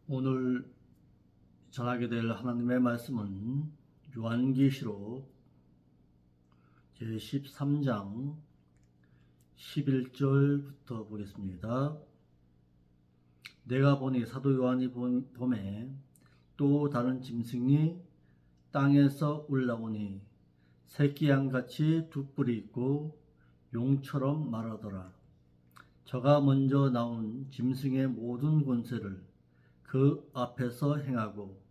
오늘 전하게 될 하나님의 말씀은 요한계시록 제13장 11절부터 보겠습니다. 내가 보니 사도 요한이 보매 또 다른 짐승이 땅에서 올라오니 새끼 양같이 두 뿔이 있고 용처럼 말하더라. 저가 먼저 나온 짐승의 모든 권세를 그 앞에서 행하고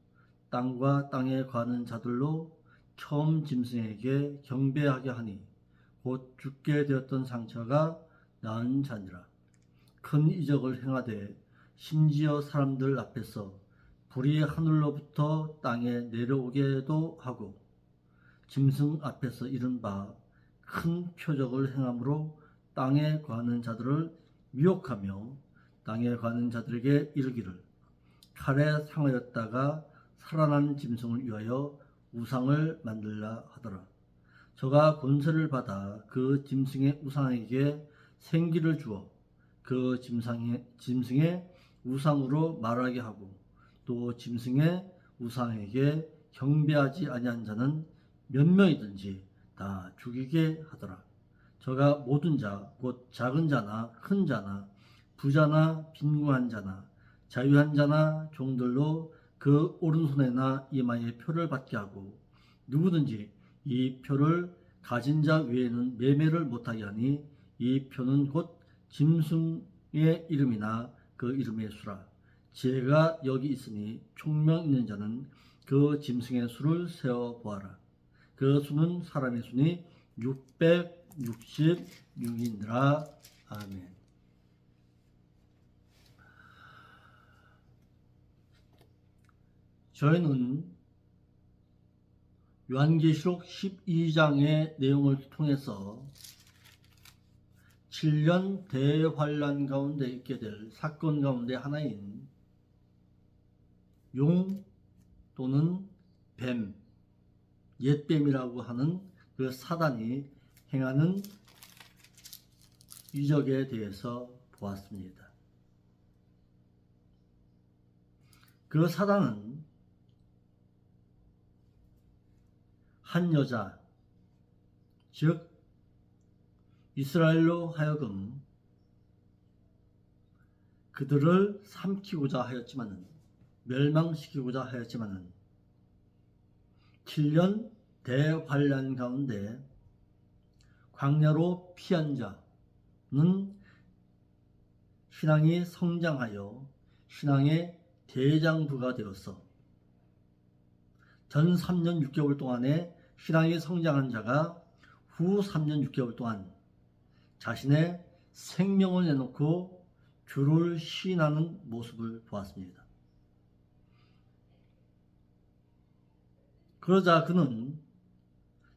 땅과 땅에 가는 자들로 처음 짐승에게 경배하게 하니 곧 죽게 되었던 상처가 나은 자니라. 큰 이적을 행하되 심지어 사람들 앞에서 불이 하늘로부터 땅에 내려오게도 하고 짐승 앞에서 이른 바 큰 표적을 행함으로 땅에 가는 자들을 미혹하며 땅에 가는 자들에게 이르기를 칼에 상하였다가 살아난 짐승을 위하여 우상을 만들라 하더라. 저가 권세를 받아 그 짐승의 우상에게 생기를 주어 그 짐승의 우상으로 말하게 하고 또 짐승의 우상에게 경배하지 아니한 자는 몇 명이든지 다 죽이게 하더라. 저가 모든 자 곧 작은 자나 큰 자나 부자나 빈궁한 자나 자유한 자나 종들로 그 오른손에나 이마에 표를 받게 하고 누구든지 이 표를 가진 자 외에는 매매를 못하게 하니 이 표는 곧 짐승의 이름이나 그 이름의 수라. 지혜가 여기 있으니 총명 있는 자는 그 짐승의 수를 세어 보아라. 그 수는 사람의 수니 666이니라. 아멘. 저희는 요한계시록 12장의 내용을 통해서 7년 대환란 가운데 있게 될 사건 가운데 하나인 용 또는 뱀, 옛뱀이라고 하는 그 사단이 행하는 이적에 대해서 보았습니다. 그 사단은 한 여자, 즉 이스라엘로 하여금 그들을 삼키고자 하였지만은, 멸망시키고자 하였지만은 7년 대환란 가운데 광야로 피한 자는 신앙이 성장하여 신앙의 대장부가 되어서 전 3년 6개월 동안에 신앙이 성장한 자가 후 3년 6개월 동안 자신의 생명을 내놓고 주를 시인하는 모습을 보았습니다. 그러자 그는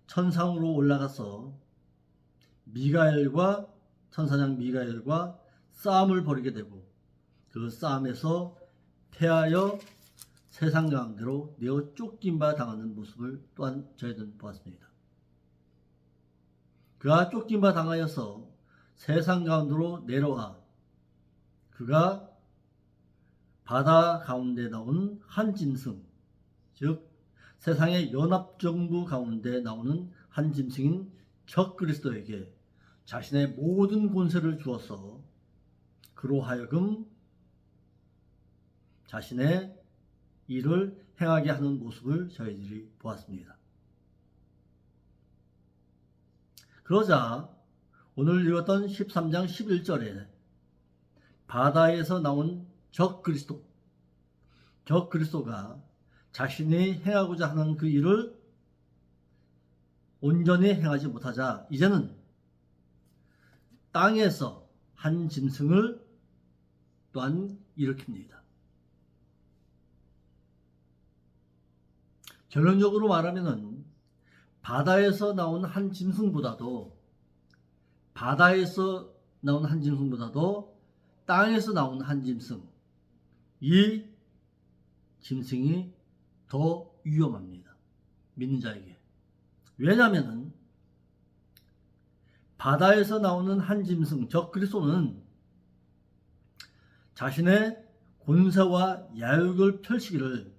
천상으로 올라가서 천사장 미가엘과 싸움을 벌이게 되고 그 싸움에서 패하여 세상 가운데로 내어 쫓김바 당하는 모습을 또한 저희들은 보았습니다. 그가 쫓김바 당하여서 세상 가운데로 내려와 그가 바다 가운데 나온 한 짐승, 즉 세상의 연합정부 가운데 나오는 한 짐승인 적그리스도에게 자신의 모든 권세를 주어서 그로 하여금 자신의 일을 행하게 하는 모습을 저희들이 보았습니다. 그러자 오늘 읽었던 13장 11절에 바다에서 나온 적그리스도가 자신이 행하고자 하는 그 일을 온전히 행하지 못하자 이제는 땅에서 한 짐승을 또한 일으킵니다. 결론적으로 말하면은 바다에서 나온 한 짐승보다도 땅에서 나온 한 짐승, 이 짐승이 더 위험합니다. 믿는 자에게. 왜냐하면 바다에서 나오는 한 짐승, 적그리스도는 자신의 권세와 야욕을 펼치기를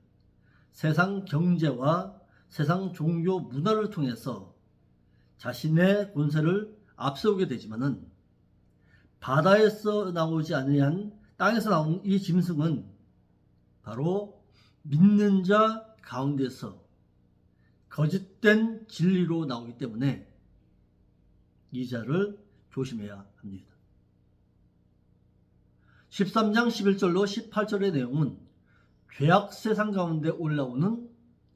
세상 경제와 세상 종교 문화를 통해서 자신의 권세를 앞세우게 되지만은 바다에서 나오지 아니한 땅에서 나온 이 짐승은 바로 믿는 자 가운데서 거짓된 진리로 나오기 때문에 이 자를 조심해야 합니다. 13장 11절로 18절의 내용은 죄악 세상 가운데 올라오는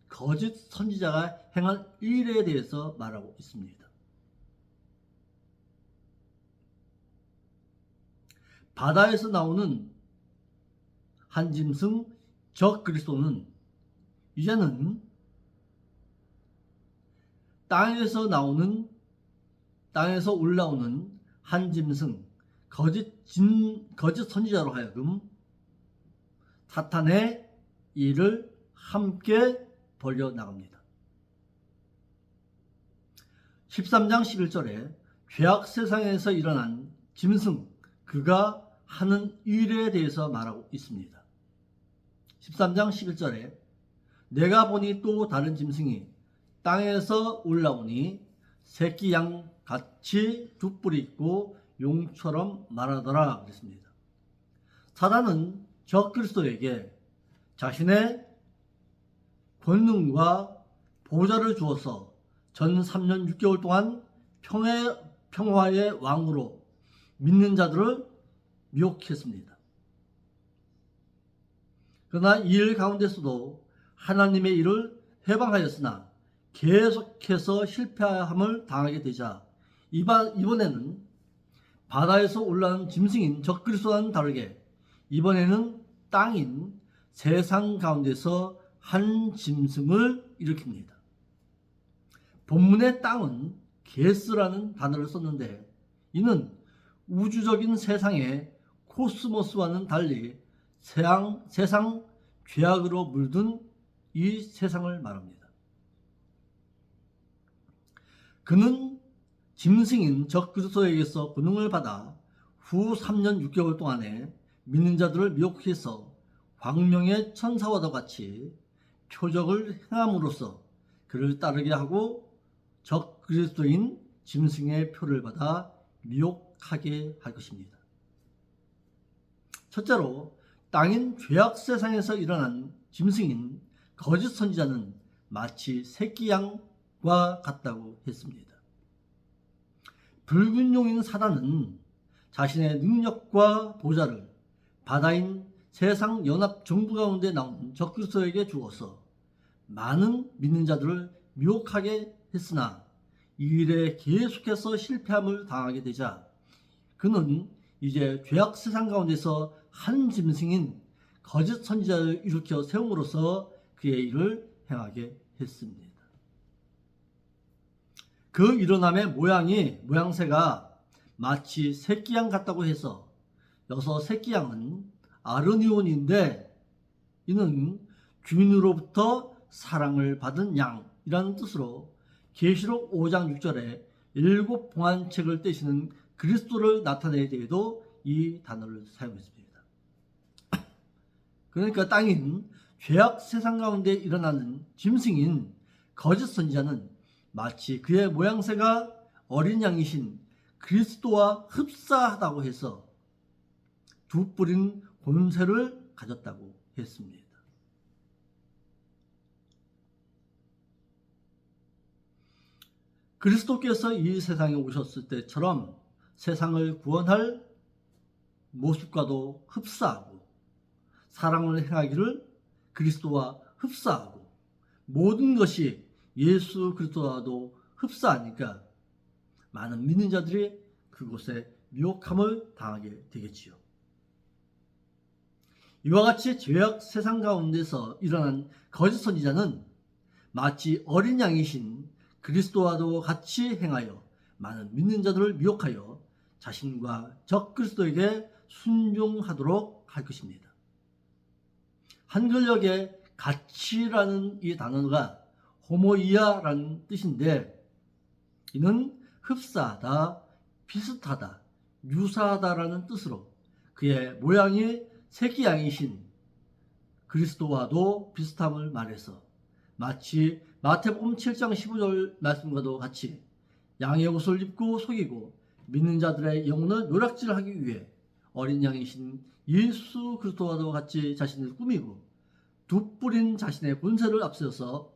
거짓 선지자가 행한 일에 대해서 말하고 있습니다. 바다에서 나오는 한 짐승 적그리스도는 이제는 땅에서 올라오는 한 짐승 거짓 선지자로 하여금 사탄의 일을 함께 벌여 나갑니다. 13장 11절에 죄악 세상에서 일어난 짐승 그가 하는 일에 대해서 말하고 있습니다. 13장 11절에 내가 보니 또 다른 짐승이 땅에서 올라오니 새끼 양 같이 두 뿔이 있고 용처럼 말하더라 그랬습니다. 사단은 적그리스도에게 자신의 권능과 보좌를 주어서 전 3년 6개월 동안 평화의 왕으로 믿는 자들을 미혹했습니다. 그러나 이 일 가운데서도 하나님의 일을 해방하였으나 계속해서 실패함을 당하게 되자 이번에는 바다에서 올라온 짐승인 적그리스도와는 다르게 이번에는 땅인 세상 가운데서 한 짐승을 일으킵니다. 본문의 땅은 게스라는 단어를 썼는데 이는 우주적인 세상의 코스모스와는 달리 세상 죄악으로 물든 이 세상을 말합니다. 그는 짐승인 적그리스도에게서 권능을 받아 후 3년 6개월 동안에 믿는 자들을 미혹해서 광명의 천사와도 같이 표적을 행함으로써 그를 따르게 하고 적그리스도인 짐승의 표를 받아 미혹하게 할 것입니다. 첫째로 땅인 죄악 세상에서 일어난 짐승인 거짓 선지자는 마치 새끼 양과 같다고 했습니다. 붉은 용인 사단은 자신의 능력과 보좌를 바다인 세상 연합 정부 가운데 나온 적그리스도에게 주어서 많은 믿는 자들을 미혹하게 했으나 이 일에 계속해서 실패함을 당하게 되자 그는 이제 죄악 세상 가운데서 한 짐승인 거짓 선지자를 일으켜 세움으로써 그의 일을 행하게 했습니다. 그 일어남의 모양새가 마치 새끼양 같다고 해서 여기서 새끼양은 아르니온인데 이는 주인으로부터 사랑을 받은 양이라는 뜻으로 계시록 5장 6절에 7 봉안책을 떼시는 그리스도를 나타내기 때에도 이 단어를 사용했습니다. 그러니까 땅인 죄악 세상 가운데 일어나는 짐승인 거짓 선지자는 마치 그의 모양새가 어린 양이신 그리스도와 흡사하다고 해서 두 뿔인 권세를 가졌다고 했습니다. 그리스도께서 이 세상에 오셨을 때처럼 세상을 구원할 모습과도 흡사하고 사랑을 행하기를 그리스도와 흡사하고 모든 것이 예수 그리스도와도 흡사하니까 많은 믿는 자들이 그곳에 미혹함을 당하게 되겠지요. 이와 같이 죄악 세상 가운데서 일어난 거짓 선지자는 마치 어린 양이신 그리스도와도 같이 행하여 많은 믿는 자들을 미혹하여 자신과 적그리스도에게 순종하도록 할 것입니다. 한글역에 같이라는 이 단어가 호모이아라는 뜻인데 이는 흡사하다, 비슷하다, 유사하다라는 뜻으로 그의 모양이 새끼 양이신 그리스도와도 비슷함을 말해서 마치 마태복음 7장 15절 말씀과도 같이 양의 옷을 입고 속이고 믿는 자들의 영혼을 노략질하기 위해 어린 양이신 예수 그리스도와도 같이 자신을 꾸미고 돋부린 자신의 본세를 앞세워서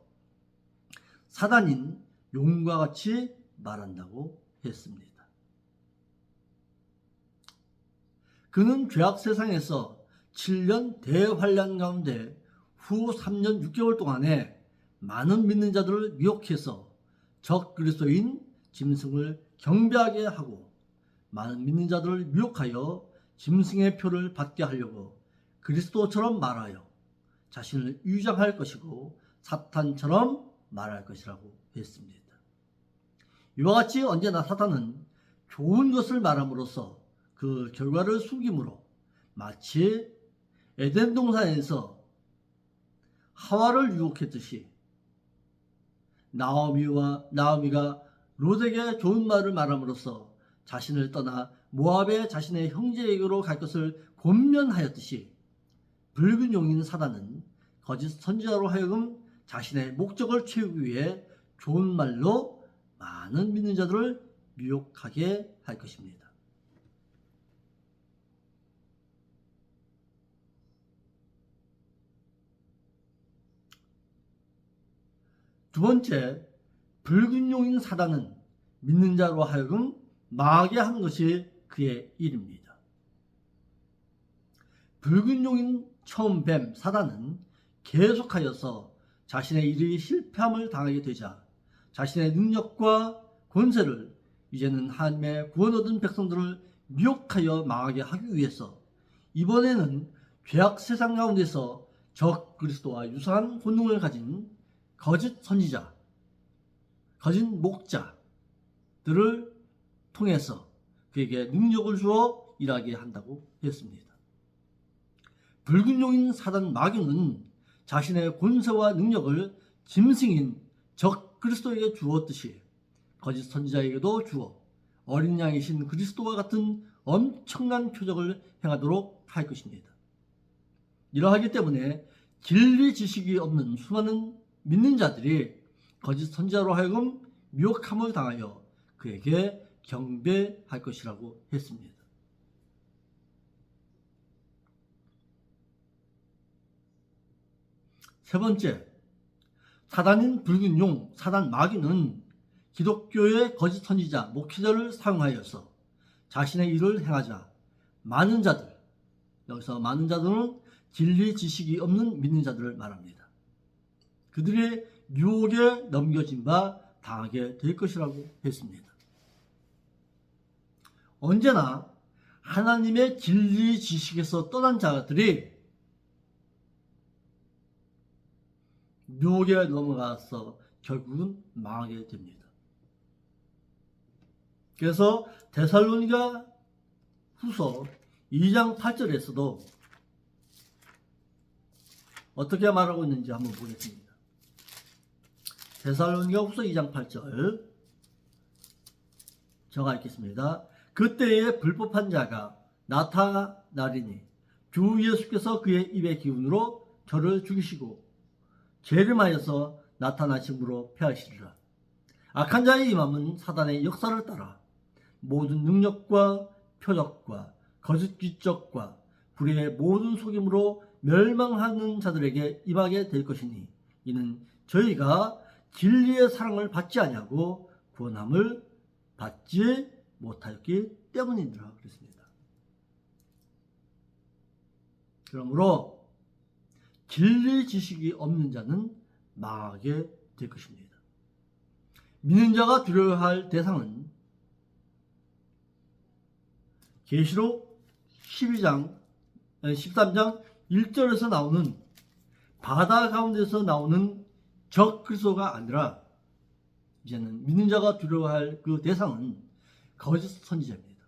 사단인 용과 같이 말한다고 했습니다. 그는 죄악 세상에서 7년 대환란 가운데 후 3년 6개월 동안에 많은 믿는 자들을 미혹해서 적 그리스도인 짐승을 경배하게 하고 많은 믿는 자들을 미혹하여 짐승의 표를 받게 하려고 그리스도처럼 말하여 자신을 위장할 것이고 사탄처럼 말할 것이라고 했습니다. 이와 같이 언제나 사탄은 좋은 것을 말함으로써 그 결과를 숨김으로 마치 에덴 동산에서 하와를 유혹했듯이 나오미가 롯에게 좋은 말을 말함으로써 자신을 떠나 모압의 자신의 형제에게로 갈 것을 권면하였듯이 붉은 용인 사단은 거짓 선지자로 하여금 자신의 목적을 채우기 위해 좋은 말로 많은 믿는 자들을 미혹하게 할 것입니다. 두 번째, 붉은 용인 사단은 믿는 자로 하여금 망하게 하는 것이 그의 일입니다. 붉은 용인 처음 뱀 사단은 계속하여서 자신의 일이 실패함을 당하게 되자 자신의 능력과 권세를 이제는 하나님의 구원 얻은 백성들을 미혹하여 망하게 하기 위해서 이번에는 죄악 세상 가운데서 적 그리스도와 유사한 본능을 가진 거짓 선지자, 거짓 목자들을 통해서 그에게 능력을 주어 일하게 한다고 했습니다. 붉은 용인 사단 마귀는 자신의 권세와 능력을 짐승인 적 그리스도에게 주었듯이 거짓 선지자에게도 주어 어린 양이신 그리스도와 같은 엄청난 표적을 행하도록 할 것입니다. 이러하기 때문에 진리 지식이 없는 수많은 믿는 자들이 거짓 선지자로 하여금 미혹함을 당하여 그에게 경배할 것이라고 했습니다. 세 번째, 사단인 붉은 용, 사단 마귀는 기독교의 거짓 선지자, 목회자를 사용하여서 자신의 일을 행하자 많은 자들, 여기서 많은 자들은 진리 지식이 없는 믿는 자들을 말합니다. 그들의 유혹에 넘겨진 바 당하게 될 것이라고 했습니다. 언제나 하나님의 진리 지식에서 떠난 자들이 유혹에 넘어가서 결국은 망하게 됩니다. 그래서 데살로니가 후서 2장 8절에서도 어떻게 말하고 있는지 한번 보겠습니다. 데살로니가 후서 2장 8절 제가 읽겠습니다. 그때에 불법한 자가 나타나리니 주 예수께서 그의 입의 기운으로 저를 죽이시고 재림하여서 나타나심으로 패하시리라. 악한 자의 임함은 사단의 역사를 따라 모든 능력과 표적과 거짓 기적과 불의의 모든 속임으로 멸망하는 자들에게 임하게 될 것이니 이는 저희가 진리의 사랑을 받지 아니하고 구원함을 받지 못하였기 때문이니라 그랬습니다. 그러므로 진리 지식이 없는 자는 망하게 될 것입니다. 믿는 자가 두려워할 대상은 계시록 13장 1절에서 나오는 바다 가운데서 나오는 적 그리스도가 아니라 이제는 믿는 자가 두려워할 그 대상은 거짓 선지자입니다.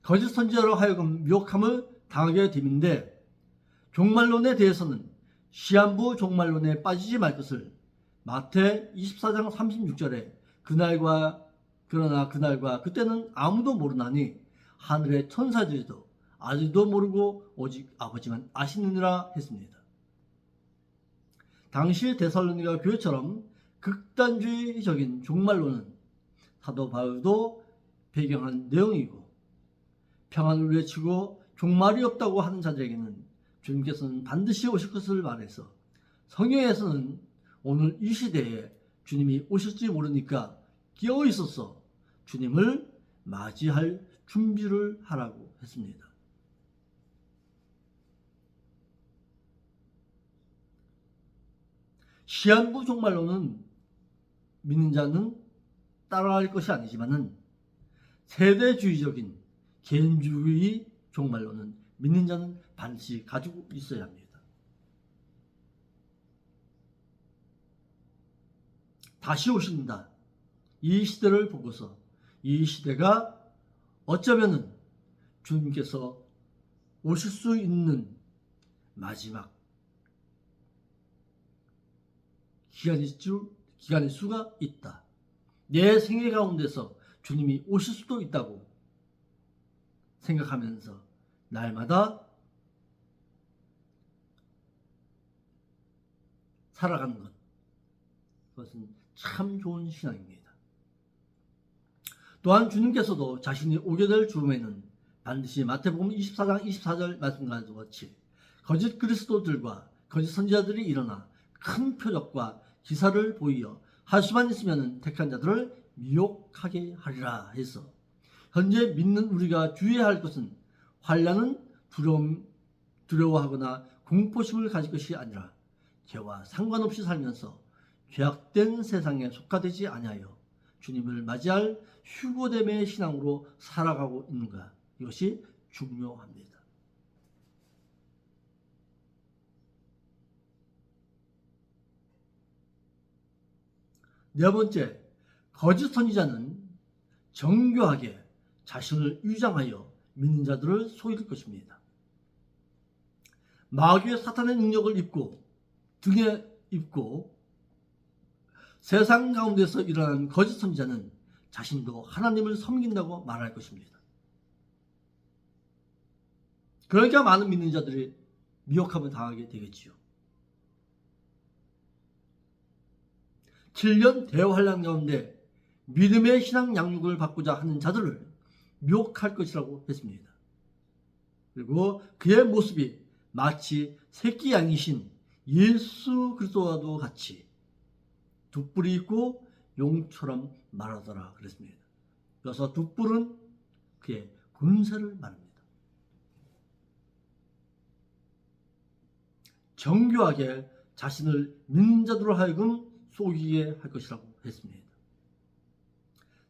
거짓 선지자로 하여금 미혹함을 당하게 됨인데 종말론에 대해서는 시한부 종말론에 빠지지 말 것을 마태 24장 36절에 그날과 그때는 아무도 모르나니 하늘의 천사들도 아직도 모르고 오직 아버지만 아시느니라 했습니다. 당시 데살로니가 교회처럼 극단주의적인 종말론은 사도 바울도 배경한 내용이고, 평안을 외치고 종말이 없다고 하는 자들에게는 주님께서는 반드시 오실 것을 말해서, 성경에서는 오늘 이 시대에 주님이 오실지 모르니까 깨어 있어서 주님을 맞이할 준비를 하라고 했습니다. 시한부 종말론은 믿는 자는 따라할 것이 아니지만은, 세대주의적인 개인주의 종말론은 믿는 자는 반드시 가지고 있어야 합니다. 다시 오신다. 이 시대를 보고서 이 시대가 어쩌면은 주님께서 오실 수 있는 마지막 기간일 수가 있다. 내 생애 가운데서 주님이 오실 수도 있다고 생각하면서 날마다 살아가는 것, 그것은 참 좋은 신앙입니다. 또한 주님께서도 자신이 오게 될 즈음에는 반드시 마태복음 24장 24절 말씀과 같이 거짓 그리스도들과 거짓 선지자들이 일어나 큰 표적과 기사를 보이어 할 수만 있으면 택한 자들을 미혹하게 하리라 해서, 현재 믿는 우리가 주의해야 할 것은 환난은 두려워하거나 공포심을 가질 것이 아니라 죄와 상관없이 살면서 죄악된 세상에 속하되지 아니하여 주님을 맞이할 휴고됨의 신앙으로 살아가고 있는가, 이것이 중요합니다. 네 번째, 거짓 선지자는 정교하게 자신을 위장하여 믿는 자들을 속일 것입니다. 마귀의 사탄의 능력을 등에 입고 세상 가운데서 일어나는 거짓 선지자는 자신도 하나님을 섬긴다고 말할 것입니다. 그러니까 많은 믿는 자들이 미혹함을 당하게 되겠지요. 7년 대환란 가운데 믿음의 신앙 양육을 받고자 하는 자들을 미혹할 것이라고 했습니다. 그리고 그의 모습이 마치 새끼 양이신 예수 그리스도와도 같이 두 뿔이 있고 용처럼 말하더라 그랬습니다. 그래서 두 뿔은 그의 군세를 말합니다. 정교하게 자신을 믿는 자들로 하여금 속이게 할 것이라고 했습니다.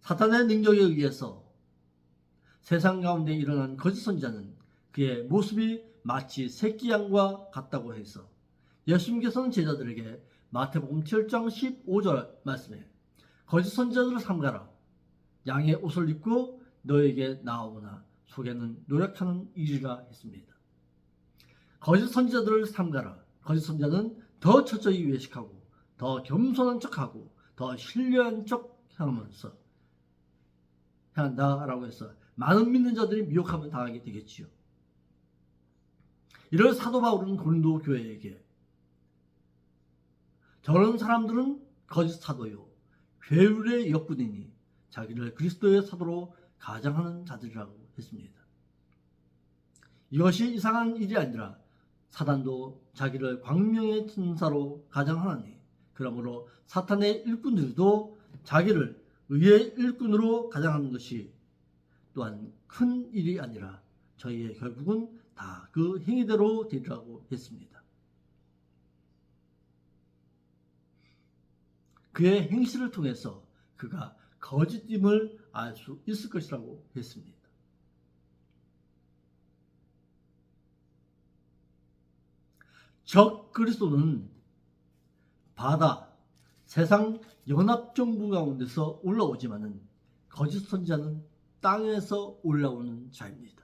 사탄의 능력에 의해서 세상 가운데 일어난 거짓 선지자는 그의 모습이 마치 새끼 양과 같다고 해서 예수님께서는 제자들에게 마태복음 7장 15절 말씀에 거짓 선지자들을 삼가라. 양의 옷을 입고 너에게 나오거나 속에는 노력하는 일이라 했습니다. 거짓 선지자들을 삼가라. 거짓 선지자는 더 철저히 외식하고 더 겸손한 척하고 더 신뢰한 척 한다라고 해서 많은 믿는 자들이 미혹함을 당하게 되겠지요. 이런 사도 바울은 고린도 교회에게 저런 사람들은 거짓 사도요 괴율의 역군이니 자기를 그리스도의 사도로 가장하는 자들이라고 했습니다. 이것이 이상한 일이 아니라 사단도 자기를 광명의 천사로 가장하나니, 그러므로 사탄의 일꾼들도 자기를 의의 일꾼으로 가장하는 것이 또한 큰 일이 아니라 저희의 결국은 다 그 행위대로 되리라고 했습니다. 그의 행실을 통해서 그가 거짓임을 알 수 있을 것이라고 했습니다. 적 그리스도는 바다, 세상 연합정부 가운데서 올라오지만은 거짓 선지자는 땅에서 올라오는 자입니다.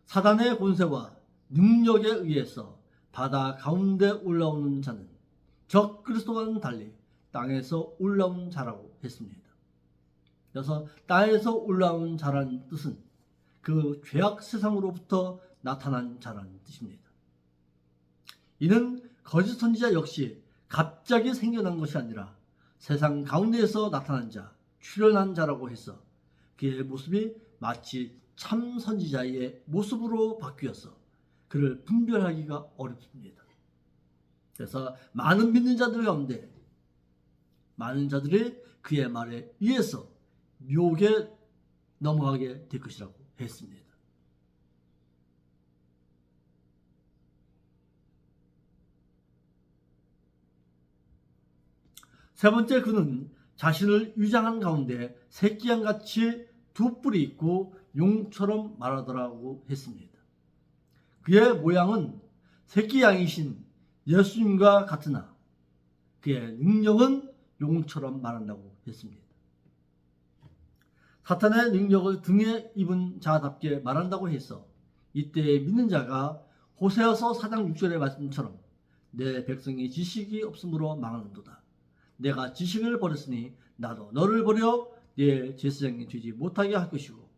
사단의 권세와 능력에 의해서 바다 가운데 올라오는 자는 적 그리스도와는 달리 땅에서 올라온 자라고 했습니다. 그래서 땅에서 올라온 자라는 뜻은 그 죄악 세상으로부터 나타난 자라는 뜻입니다. 이는 거짓 선지자 역시 갑자기 생겨난 것이 아니라 세상 가운데에서 나타난 자, 출현한 자라고 해서 그의 모습이 마치 참 선지자의 모습으로 바뀌어서 그를 분별하기가 어렵습니다. 그래서 많은 믿는 자들 가운데 많은 자들이 그의 말에 의해서 묘하게 넘어가게 될 것이라고 했습니다. 세 번째, 그는 자신을 위장한 가운데 새끼양같이 두 뿔이 있고 용처럼 말하더라고 했습니다. 그의 모양은 새끼양이신 예수님과 같으나 그의 능력은 용처럼 말한다고 했습니다. 사탄의 능력을 등에 입은 자답게 말한다고 해서 이때 믿는 자가 호세아서 4장 6절의 말씀처럼 내 백성이 지식이 없으므로 망하는도다. 내가 지식을 버렸으니 나도 너를 버려 내 제사장이 되지 못하게 할 것이고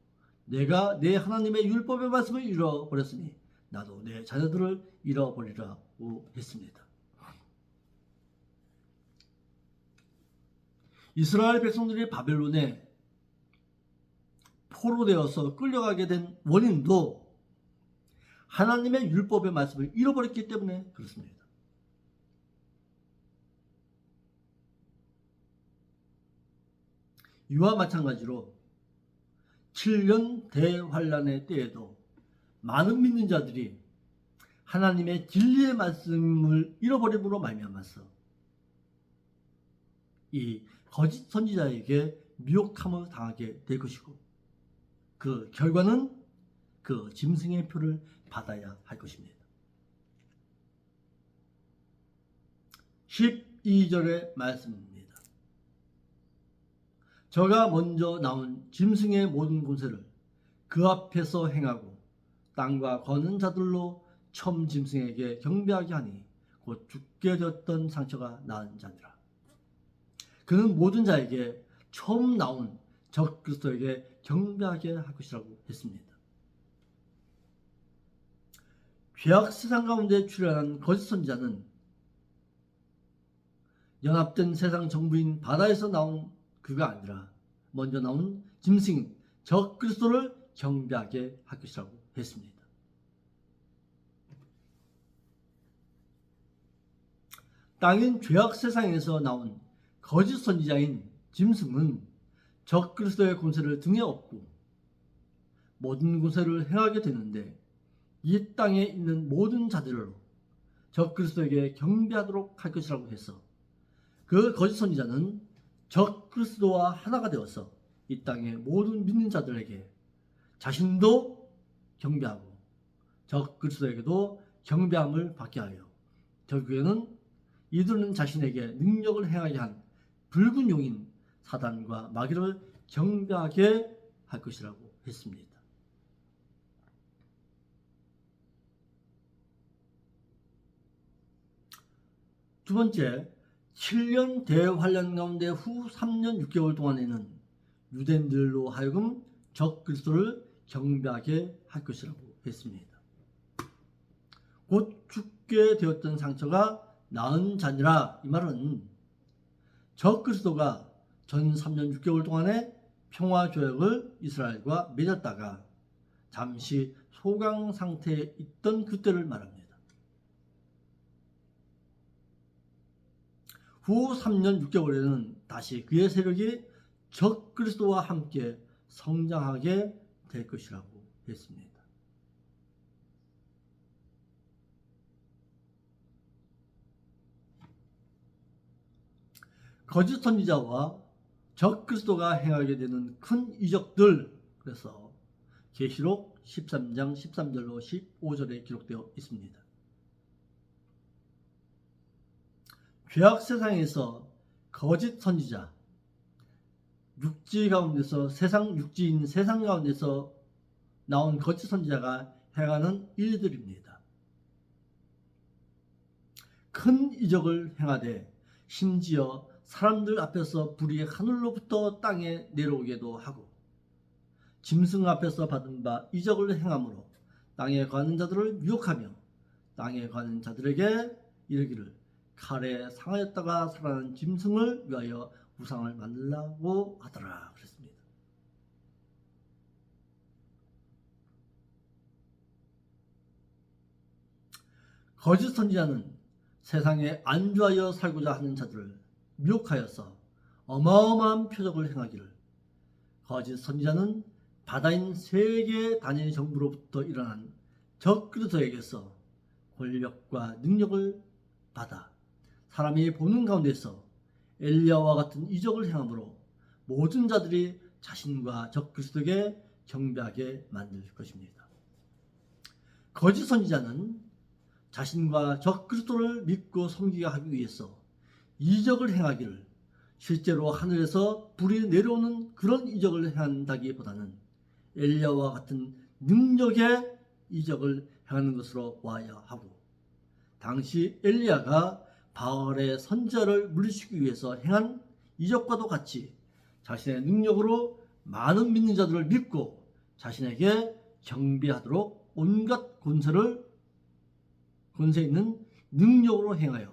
내가 내 하나님의 율법의 말씀을 잃어버렸으니 나도 내 자녀들을 잃어버리라고 했습니다. 이스라엘 백성들이 바벨론에 포로되어서 끌려가게 된 원인도 하나님의 율법의 말씀을 잃어버렸기 때문에 그렇습니다. 이와 마찬가지로 7년 대환란의 때에도 많은 믿는 자들이 하나님의 진리의 말씀을 잃어버림으로 말미암아서 이 거짓 선지자에게 미혹함을 당하게 될 것이고 그 결과는 그 짐승의 표를 받아야 할 것입니다. 12절의 말씀입니다. 저가 먼저 나온 짐승의 모든 권세를 그 앞에서 행하고 땅과 거는 자들로 처음 짐승에게 경배하게 하니 곧 죽게 되었던 상처가 나은 자니라. 그는 모든 자에게 처음 나온 적 그리스도에게 경배하게 할 것이라고 했습니다. 죄악 세상 가운데 출현한 거짓 선지자는 연합된 세상 정부인 바다에서 나온 그가 아니라 먼저 나온 짐승 적 그리스도를 경배하게 할 것이라고 했습니다. 땅인 죄악 세상에서 나온 거짓 선지자인 짐승은 적 그리스도의 권세를 등에 업고 모든 권세를 행하게 되는데 이 땅에 있는 모든 자들로 적 그리스도에게 경배하도록 할 것이라고 해서 그 거짓 선지자는 적 그리스도와 하나가 되어서 이 땅의 모든 믿는 자들에게 자신도 경배하고 적 그리스도에게도 경배함을 받게 하여 결국에는 이들은 자신에게 능력을 행하게 한 붉은 용인 사단과 마귀를 경배하게 할 것이라고 했습니다. 두 번째, 7년 대환란 가운데 후 3년 6개월 동안에는 유대인들로 하여금 적 그리스도를 경배하게 할 것이라고 했습니다. 곧 죽게 되었던 상처가 나은 자니라. 이 말은 적 그리스도가 전 3년 6개월 동안의 평화 조약을 이스라엘과 맺었다가 잠시 소강 상태에 있던 그때를 말합니다. 후 3년 6개월에는 다시 그의 세력이 적 그리스도와 함께 성장하게 될 것이라고 했습니다. 거짓 선지자와 적 그리스도가 행하게 되는 큰 이적들, 그래서 계시록 13장 13절로 15절에 기록되어 있습니다. 죄악 세상에서 거짓 선지자, 육지 가운데서 육지인 세상 가운데서 나온 거짓 선지자가 행하는 일들입니다. 큰 이적을 행하되 심지어 사람들 앞에서 불이 하늘로부터 땅에 내려오게도 하고 짐승 앞에서 받은 바 이적을 행함으로 땅에 가는 자들을 미혹하며 땅에 가는 자들에게 이르기를 칼에 상하였다가 살아난 짐승을 위하여 우상을 만들라고 하더라 그랬습니다. 거짓 선지자는 세상에 안주하여 살고자 하는 자들을 미혹하여서 어마어마한 표적을 행하기를 거짓 선지자는 바다인 세계 단일 정부로부터 일어난 적그리스도에게서 권력과 능력을 받아 사람이 보는 가운데서 엘리야와 같은 이적을 행함으로 모든 자들이 자신과 적그리스도에게 경배하게 만들 것입니다. 거짓 선지자는 자신과 적그리스도를 믿고 섬기게 하기 위해서 이적을 행하기를 실제로 하늘에서 불이 내려오는 그런 이적을 행한다기보다는 엘리야와 같은 능력의 이적을 행하는 것으로 봐야 하고 당시 엘리야가 바알의 선지자를 물리치기 위해서 행한 이적과도 같이 자신의 능력으로 많은 믿는 자들을 믿고 자신에게 경배하도록 온갖 권세 있는 능력으로 행하여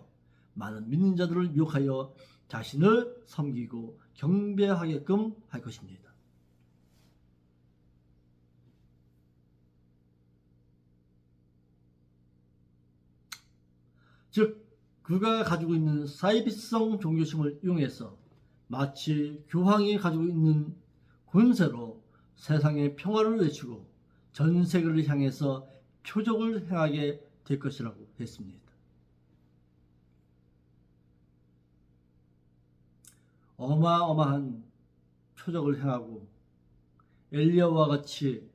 많은 믿는 자들을 미혹하여 자신을 섬기고 경배하게끔 할 것입니다. 즉 그가 가지고 있는 사이비성 종교심을 이용해서 마치 교황이 가지고 있는 권세로 세상의 평화를 외치고 전 세계를 향해서 표적을 행하게 될 것이라고 했습니다. 어마어마한 표적을 행하고 엘리야와 같이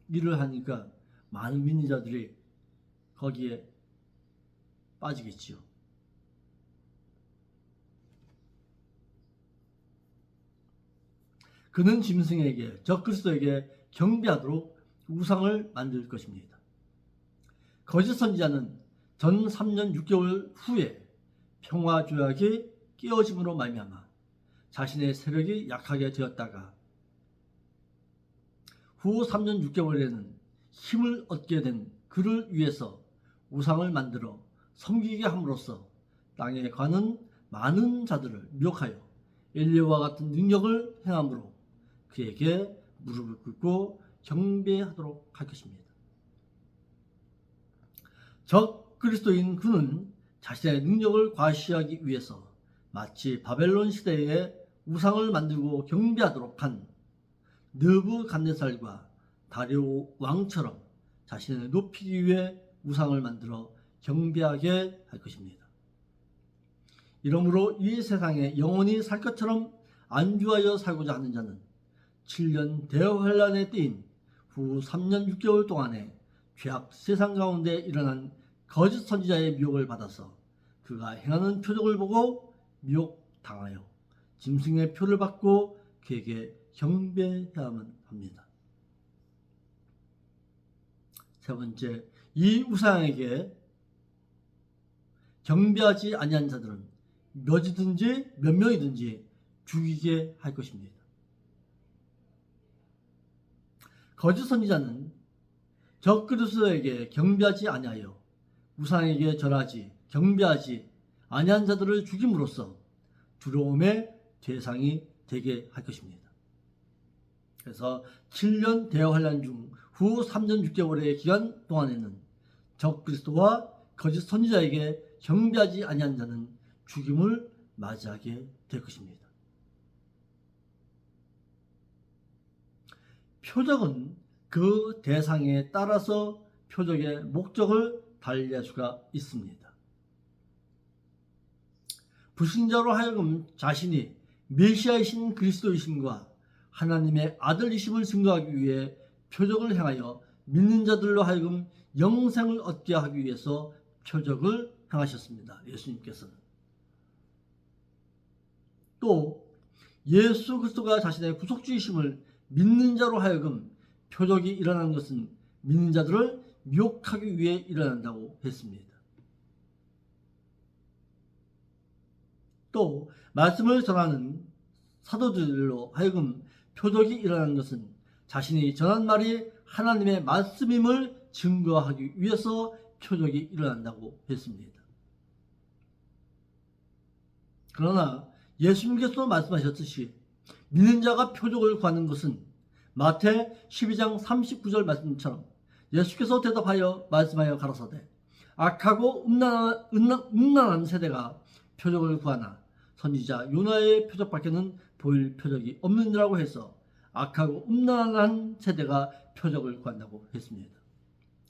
일을 하니까 많은 믿는 자들이 거기에 빠지겠지요. 그는 짐승에게 적그리스도에게 경배하도록 우상을 만들 것입니다. 거짓 선지자는 전 3년 6개월 후에 평화조약이 깨어짐으로 말미암아 자신의 세력이 약하게 되었다가 후 3년 6개월에는 힘을 얻게 된 그를 위해서 우상을 만들어 섬기게 함으로써 땅에 가는 많은 자들을 미혹하여 엘리야와 같은 능력을 행함으로 그에게 무릎을 꿇고 경배하도록 할 것입니다. 적 그리스도인 그는 자신의 능력을 과시하기 위해서 마치 바벨론 시대에 우상을 만들고 경배하도록 한 느부갓네살과 다리오 왕처럼 자신을 높이기 위해 우상을 만들어 경배하게 할 것입니다. 이러므로 이 세상에 영원히 살 것처럼 안주하여 살고자 하는 자는 7년 대환란의 때인 후 3년 6개월 동안에 죄악 세상 가운데 일어난 거짓 선지자의 미혹을 받아서 그가 행하는 표적을 보고 미혹당하여 짐승의 표를 받고 그에게 경배해야만 합니다. 세 번째, 이 우상에게 경배하지 아니한 자들은 몇이든지 몇 명이든지 죽이게 할 것입니다. 거짓 선지자는 적그리스도에게 경배하지 아니하여 우상에게 절하지 경배하지 아니한 자들을 죽임으로써 두려움의 대상이 되게 할 것입니다. 그래서 7년 대환란 중 후 3년 6개월의 기간 동안에는 적그리스도와 거짓 선지자에게 경배하지 아니한 자는 죽임을 맞이하게 될 것입니다. 표적은 그 대상에 따라서 표적의 목적을 달리할 수가 있습니다. 불신자로 하여금 자신이 메시아이신 그리스도이심과 하나님의 아들이심을 증거하기 위해 표적을 행하여 믿는 자들로 하여금 영생을 얻게 하기 위해서 표적을 행하셨습니다. 예수님께서는. 또 예수 그리스도가 자신의 구속주이심을 믿는 자로 하여금 표적이 일어나는 것은 믿는 자들을 미혹하기 위해 일어난다고 했습니다. 또 말씀을 전하는 사도들로 하여금 표적이 일어나는 것은 자신이 전한 말이 하나님의 말씀임을 증거하기 위해서 표적이 일어난다고 했습니다. 그러나 예수님께서 말씀하셨듯이 믿는 자가 표적을 구하는 것은 마태 12장 39절 말씀처럼 예수께서 대답하여 말씀하여 가라사대 악하고 음란한 세대가 표적을 구하나 선지자 요나의 표적밖에는 보일 표적이 없느니라고 해서 악하고 음란한 세대가 표적을 구한다고 했습니다.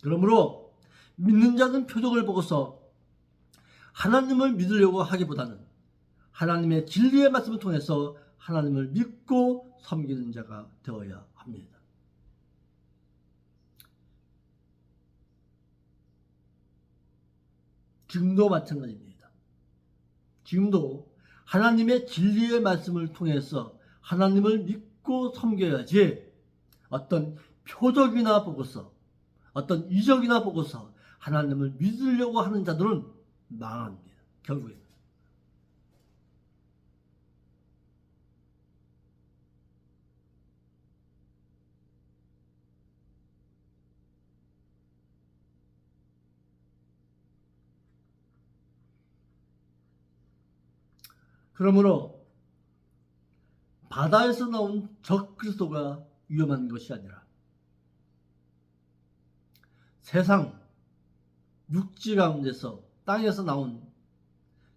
그러므로 믿는 자는 표적을 보고서 하나님을 믿으려고 하기보다는 하나님의 진리의 말씀을 통해서 하나님을 믿고 섬기는 자가 되어야 합니다. 지금도 마찬가지입니다. 지금도 하나님의 진리의 말씀을 통해서 하나님을 믿고 섬겨야지 어떤 표적이나 보고서 어떤 이적이나 보고서 하나님을 믿으려고 하는 자들은 망합니다. 결국에는. 그러므로 바다에서 나온 적그리스도가 위험한 것이 아니라 세상 육지 가운데서 땅에서 나온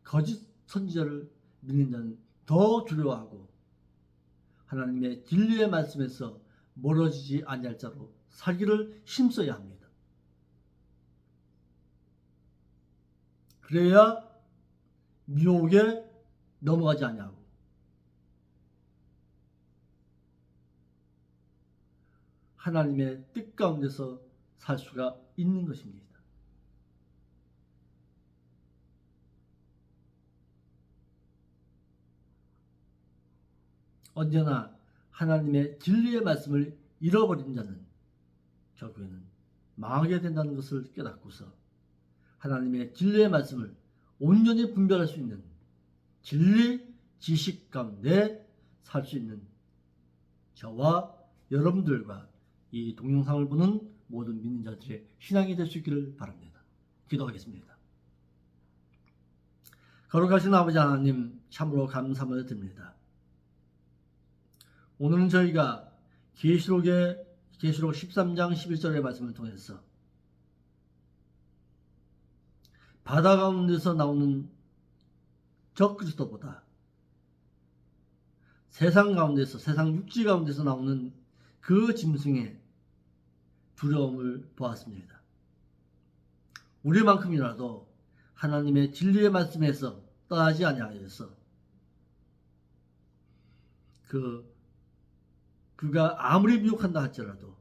거짓 선지자를 믿는 자는 더 두려워하고 하나님의 진리의 말씀에서 멀어지지 아니할 자로 살기를 힘써야 합니다. 그래야 미혹에 넘어가지 아니하고 하나님의 뜻 가운데서 살 수가 있는 것입니다. 언제나 하나님의 진리의 말씀을 잃어버린 자는 결국에는 망하게 된다는 것을 깨닫고서 하나님의 진리의 말씀을 온전히 분별할 수 있는 진리 지식 가운데 살 수 있는 저와 여러분들과 이 동영상을 보는 모든 믿는 자들의 신앙이 될 수 있기를 바랍니다. 기도하겠습니다. 거룩하신 아버지 하나님, 참으로 감사를 드립니다. 오늘은 저희가 계시록 13장 11절의 말씀을 통해서 바다 가운데서 나오는 적그리스도보다 세상 가운데서, 세상 육지 가운데서 나오는 그 짐승의 두려움을 보았습니다. 우리만큼이라도 하나님의 진리의 말씀에서 떠나지 아니하여서 그가 아무리 미혹한다 할지라도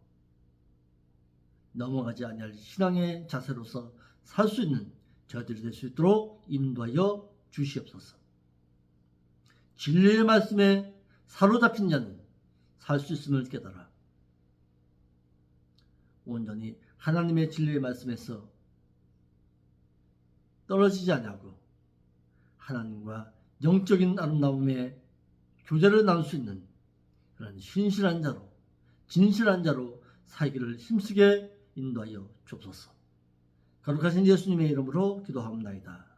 넘어가지 아니할 신앙의 자세로서 살 수 있는 저희들이 될 수 있도록 인도하여 주시옵소서. 진리의 말씀에 사로잡힌 자는 살 수 있음을 깨달아 온전히 하나님의 진리의 말씀에서 떨어지지 아니하고 하나님과 영적인 아름다움의 교제를 나눌 수 있는 그런 신실한 자로, 진실한 자로 살기를 힘쓰게 인도하여 주옵소서. 거룩하신 예수님의 이름으로 기도합니다.